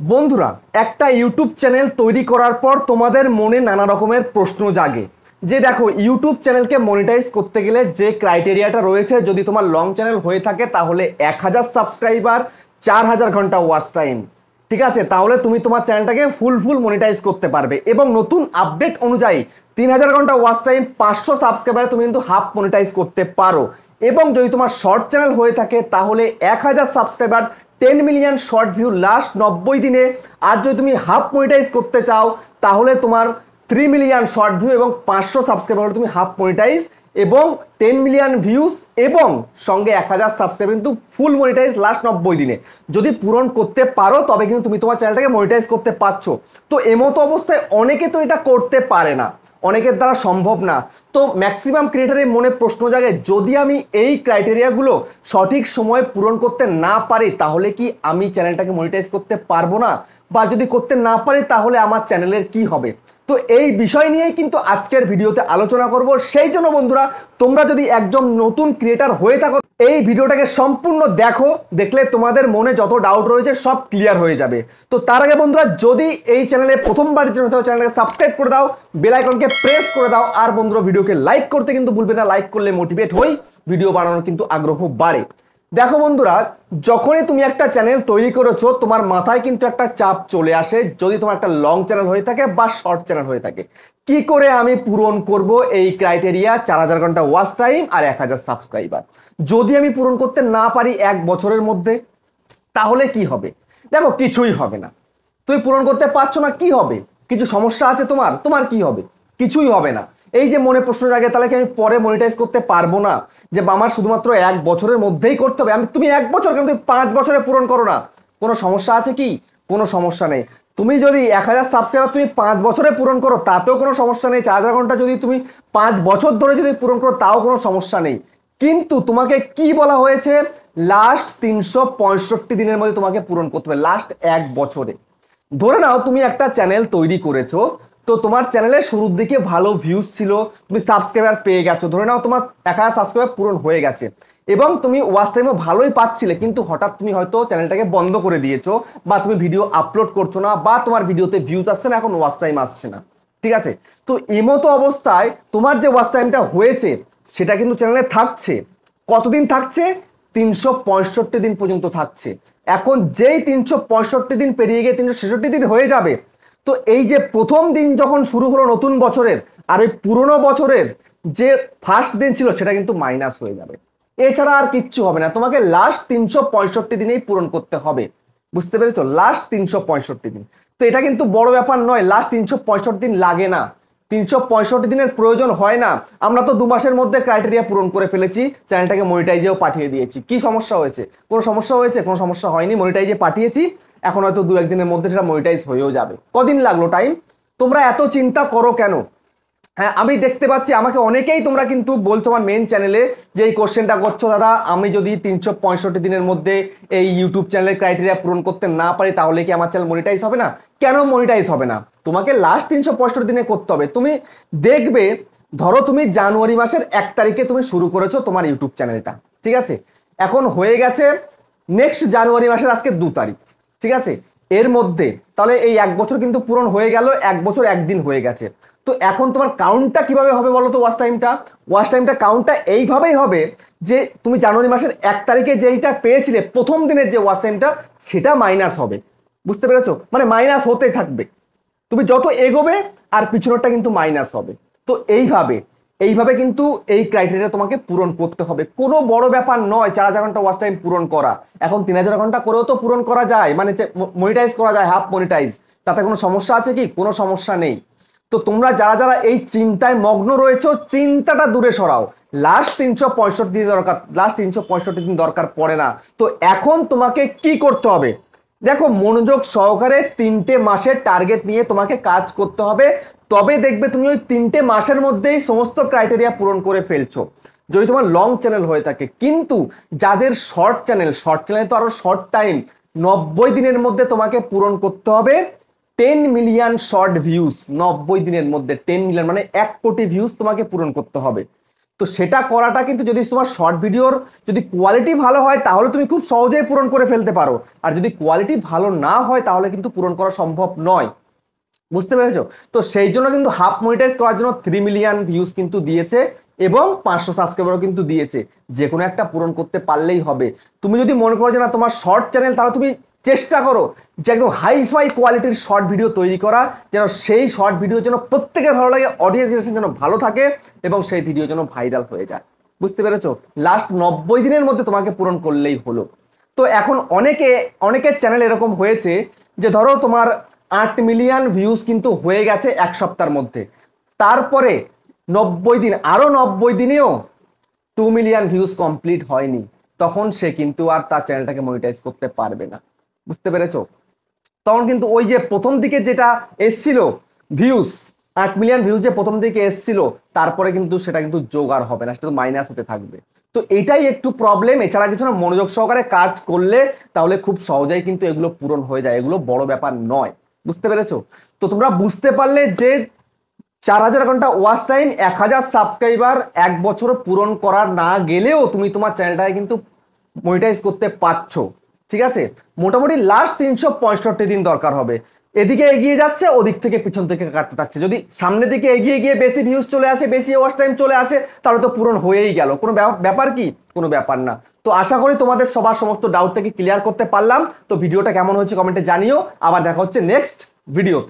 বন্ধুরা, একটা YouTube channel তৈরি করার পর তোমাদের মনে নানা রকমের প্রশ্ন জাগে যে দেখো ইউটিউব চ্যানেলকে মনিটাইজ করতে গেলে যে ক্রাইটেরিয়াটা রয়েছে, যদি তোমার লং চ্যানেল হয়ে থাকে তাহলে 1000 সাবস্ক্রাইবার, 4000 ঘন্টা ওয়াচ টাইম, ঠিক আছে, তাহলে তুমি তোমার চ্যানেলটাকে ফুল মনিটাইজ করতে পারবে। এবং নতুন আপডেট অনুযায়ী 3000 ঘন্টা ওয়াচ টাইম, 500 সাবস্ক্রাইবার তুমি কিন্তু হাফ মনিটাইজ করতে পারো। এবং যদি তোমার শর্ট চ্যানেল হয়ে থাকে তাহলে 1000 subscriber, 10 million short view last 90 দিনে। আর যদি তুমি হাফ মনিটাইজ করতে চাও তাহলে তোমার 3 মিলিয়ন শর্ট ভিউ এবং 500 সাবস্ক্রাইবার হলে তুমি হাফ মনিটাইজ, এবং 10 মিলিয়ন ভিউজ এবং সঙ্গে 1000 সাবস্ক্রাইবার কিন্তু ফুল মনিটাইজ লাস্ট 90 দিনে। যদি পূরণ করতে পারো তবে কিন্তু তুমি তোমার চ্যানেলটাকে মনিটাইজ করতে পারছো। তো এমতো অবস্থায় অনেকে তো এটা করতে পারে না, অনেকের দ্বারা সম্ভব না। তো ম্যাক্সিমাম ক্রিয়েটারের মনে প্রশ্ন জাগে, যদি আমি এই ক্রাইটেরিয়াগুলো সঠিক সময়ে পূরণ করতে না পারি তাহলে কি আমি চ্যানেলটাকে মনিটাইজ করতে পারবো না, বা যদি করতে না পারি তাহলে আমার চ্যানেলের কি হবে। তো এই বিষয় নিয়েই কিন্তু আজকের ভিডিওতে আলোচনা করব। সেই জন্য বন্ধুরা, তোমরা যদি একজন নতুন ক্রিয়েটার হয়ে থাকো এই ভিডিওটাকে সম্পূর্ণ দেখো, দেখলে তোমাদের মনে যত ডাউট রয়েছে সব ক্লিয়ার হয়ে যাবে। তো তার আগে বন্ধুরা, যদি এই চ্যানেলে প্রথমবারের জন্য চ্যানেলটাকে সাবস্ক্রাইব করে দাও, বেল আইকনকে প্রেস করে দাও, আর বন্ধুরা ভিডিওকে লাইক করতে কিন্তু ভুলবে না। লাইক করলে মোটিভেট হই, ভিডিও বানানোর কিন্তু আগ্রহ বাড়ে। দেখো বন্ধুরা, যখনই তুমি একটা চ্যানেল তৈরি করেছো তোমার মাথায় কিন্তু একটা চাপ চলে আসে, যদি তোমার একটা লং চ্যানেল হয়ে থাকে বা শর্ট চ্যানেল হয়ে থাকে, কি করে আমি পূরণ করব এই ক্রাইটেরিয়া 4000 ঘন্টা ওয়াচ টাইম আর 1000 সাবস্ক্রাইবার। যদি আমি পূরণ করতে না পারি 1 বছরের মধ্যে তাহলে কি হবে। দেখো, কিছুই হবে না। তুমি পূরণ করতে পারছো না, কি হবে? কিছু সমস্যা আছে তোমার, তোমার কি হবে? কিছুই হবে না। এই যে মনে প্রশ্ন জাগে, তাহলে কি আমি পরে মনিটাইজ করতে পারবো না, যে আমার শুধুমাত্র 1 বছরের মধ্যেই করতে হবে। তুমি 1 বছর কেন, তুমি 5 বছরে পূরণ করো না, কোনো সমস্যা আছে কি? কোনো সমস্যা নেই। তুমি যদি 1000 সাবস্ক্রাইবার তুমি 5 বছরে পূরণ করো তাতেও কোনো সমস্যা নেই। 4000 ঘন্টা যদি তুমি 5 বছর ধরে যদি পূরণ করো তাও কোনো সমস্যা নেই। কিন্তু তোমাকে কি বলা হয়েছে, লাস্ট 365 দিনের মধ্যে তোমাকে পূরণ করতে হবে, লাস্ট 1 বছরে। ধরে নাও তুমি একটা চ্যানেল তৈরি করেছো, তো তোমার চ্যানেলের শুরুর দিকে ভালো ভিউজ ছিল, তুমি সাবস্ক্রাইবার পেয়ে গেছো, ধরে নাও তোমার 1000 সাবস্ক্রাইবার পূরণ হয়ে গেছে এবং তুমি ওয়াচ টাইমও ভালোই পাচ্ছিলে, কিন্তু হঠাৎ তুমি হয়তো চ্যানেলটাকে বন্ধ করে দিয়েছো, বা তুমি ভিডিও আপলোড করছো না, বা তোমার ভিডিওতে ভিউজ আসছে না, এখন ওয়াচ টাইম আসছে না, ঠিক আছে। তো এমতো অবস্থায় তোমার যে ওয়াচ টাইমটা হয়েছে সেটা কিন্তু চ্যানেলে থাকছে। কতদিন থাকছে? 365 দিন পর্যন্ত থাকছে। এখন যেই 365 দিন পেরিয়ে গিয়ে 366 দিন হয়ে যাবে, তো এই যে প্রথম দিন যখন শুরু হলো নতুন বছরের, আর ওই পুরনো বছরের যে ফার্স্ট দিন ছিল সেটা কিন্তু মাইনাস হয়ে যাবে। এছাড়া আর কিচ্ছু হবে না, তোমাকে লাস্ট 365 দিনেই পূরণ করতে হবে। বুঝতে পেরেছো? লাস্ট 365 দিন। তো এটা কিন্তু বড় ব্যাপার নয়, লাস্ট 365 দিন লাগে না, 365 দিনের প্রয়োজন হয় না। আমরা তো 2 মাসের মধ্যে ক্রাইটেরিয়া পূরণ করে ফেলেছি, চ্যানেলটাকে মনিটাইজেও পাঠিয়ে দিয়েছি। কি সমস্যা হয়েছে? কোনো সমস্যা হয়েছে? কোনো সমস্যা হয়নি। মনিটাইজে পাঠিয়েছি, এখন হয়তো 2-1 দিনের মধ্যে সেটা মনিটাইজ হয়েও যাবে। কদিন লাগলো টাইম? তোমরা এত চিন্তা করো কেন? হ্যাঁ, আমি দেখতে পাচ্ছি আমাকে অনেকেই তোমরা কিন্তু বলছো আমার মেন চ্যানেলে যে এই কোশ্চেনটা করছো, দাদা আমি যদি 365 দিনের মধ্যে এই ইউটিউব চ্যানেলের ক্রাইটেরিয়া পূরণ করতে না পারি তাহলে কি আমার চ্যানেল মনিটাইজ হবে না? কেন মনিটাইজ হবে না? তোমাকে লাস্ট 365 দিনে করতে হবে। তুমি দেখবে, ধরো তুমি জানুয়ারি মাসের 1 তারিখে তুমি শুরু করেছো তোমার ইউটিউব চ্যানেলটা, ঠিক আছে, এখন হয়ে গেছে নেক্সট জানুয়ারি মাসের আজকে 2 তারিখ, ঠিক আছে, এর মধ্যে তাহলে এই 1 বছর কিন্তু পূরণ হয়ে গেল, 1 বছর 1 দিন হয়ে গেছে। তো এখন তোমার কাউন্টটা কিভাবে হবে বলো তো? ওয়াচ টাইমটা কাউন্টটা এইভাবেই হবে যে তুমি জানুয়ারি মাসের 1 তারিখে যেইটা পেয়েছিলে প্রথম দিনের যে ওয়াচ টাইমটা সেটা মাইনাস হবে। বুঝতে পেরেছো? মানে মাইনাস হতেই থাকবে, তুমি যত এগোবে আর পিছনেরটা কিন্তু মাইনাস হবে। তো এইভাবে কিন্তু এই ক্রাইটেরিয়া তোমাকে পূরণ করতে হবে। কোনো বড় ব্যাপার নয় 4000 ঘন্টা ওয়াচ টাইম পূরণ করা, এখন 3000 ঘন্টা করেও তো পূরণ করা যায়, মানে মনিটাইজ করা যায়, হাফ মনিটাইজ। তাতে কোনো সমস্যা আছে কি? কোনো সমস্যা নেই। তো তোমরা যারা যারা এই চিন্তায় মগ্ন রয়েছো, চিন্তাটা দূরে সরাও। লাস্ট 365 দিন দরকার, লাস্ট 365 দিন দরকার পড়ে না। তো এখন তোমাকে কি করতে হবে? দেখো, মনোযোগ সহকারে 3টে মাসের টার্গেট নিয়ে তোমাকে কাজ করতে হবে, তবে দেখবে তুমি ওই 3টে মাসের মধ্যেই সমস্ত ক্রাইটেরিয়া পূরণ করে ফেলছো, যদি তোমার লং চ্যানেল হয়ে থাকে। কিন্তু যাদের শর্ট চ্যানেল তো আরো শর্ট টাইম, 90 দিনের মধ্যে তোমাকে পূরণ করতে হবে 10 মিলিয়ন শর্ট ভিউজ। 90 দিনের মধ্যে 10 মিলিয়ন মানে 1 কোটি ভিউজ তোমাকে পূরণ করতে হবে। তো সেটা করাটা কিন্তু যদি তোমার শর্ট ভিডিওর যদি কোয়ালিটি ভালো হয় তাহলে তুমি খুব সহজেই পূরণ করে ফেলতে পারো, আর যদি কোয়ালিটি ভালো না হয় তাহলে কিন্তু পূরণ করা সম্ভব নয়। বুঝতে পেরেছো? তো সেই জন্য কিন্তু হাফ মনিটাইজ করার জন্য 3 মিলিয়ন ভিউজ কিন্তু দিয়েছে এবং 500 সাবস্ক্রাইবারও কিন্তু দিয়েছে। যে কোনো একটা পূরণ করতে পারলেই হবে। তুমি যদি মনে করো যে না তোমার শর্ট চ্যানেল, তাহলে তুমি চেষ্টা করো যে একদম হাইফাই কোয়ালিটির শর্ট ভিডিও তৈরি করা, যেন সেই শর্ট ভিডিও যেন প্রত্যেকের ভালো লাগে, অডিয়েন্স যেন ভালো থাকে এবং সেই ভিডিও যেন ভাইরাল হয়ে যায়। বুঝতে পেরেছো? লাস্ট 90 দিনের মধ্যে তোমাকে পূরণ করলেই হলো। তো এখন অনেকের চ্যানেল এরকম হয়েছে যে ধরো তোমার 8 মিলিয়ন ভিউজ কিন্তু হয়ে গেছে এক সপ্তাহের মধ্যে, তারপরে 90 দিন, আরো 90 দিনেও 2 মিলিয়ন ভিউজ কমপ্লিট হয়নি, তখন সে কিন্তু আর তার চ্যানেলটাকে মনিটাইজ করতে পারবে না। বুঝতে পেরেছো? তখন কিন্তু ওই যে প্রথম দিকে যেটা এসছিল ভিউজ, 8 মিলিয়ন ভিউজ যে প্রথম দিকে এসছিল, তারপরে কিন্তু সেটা কিন্তু যোগ আর হবে না, সেটা তো মাইনাস হতে থাকবে। তো এটাই একটু প্রবলেম, এছাড়া কিছু না। মনোযোগ সহকারে কাজ করলে তাহলে খুব সহজেই কিন্তু এগুলো পূরণ হয়ে যায়, এগুলো বড় ব্যাপার নয়। বুঝতে পেরেছো? তো তোমরা বুঝতে পারলে যে 4000 ঘন্টা ওয়াচ টাইম, 1000 সাবস্ক্রাইবার এক বছর পূরণ করা না গেলেও তুমি তোমার চ্যানেলটাকে কিন্তু মনিটাইজ করতে পারছো। ঠিক আছে? মোটামুটি লাস্ট 365 দিন দরকার হবে। এদিকে এগিয়ে যাচ্ছে, ওদিক থেকে পিছন থেকে কাটতে থাকছে। যদি সামনের দিকে এগিয়ে গিয়ে বেশি ভিউজ চলে আসে, বেশি ওয়াচ টাইম চলে আসে, তাহলে তো পূরণ হয়েই গেল। কোনো ব্যাপার কি? কোনো ব্যাপার না। তো আশা করি তোমাদের সবার সমস্ত ডাউটটাকে ক্লিয়ার করতে পারলাম। তো ভিডিওটা কেমন হয়েছে কমেন্টে জানিও। আবার দেখা হচ্ছে নেক্সট ভিডিওতে।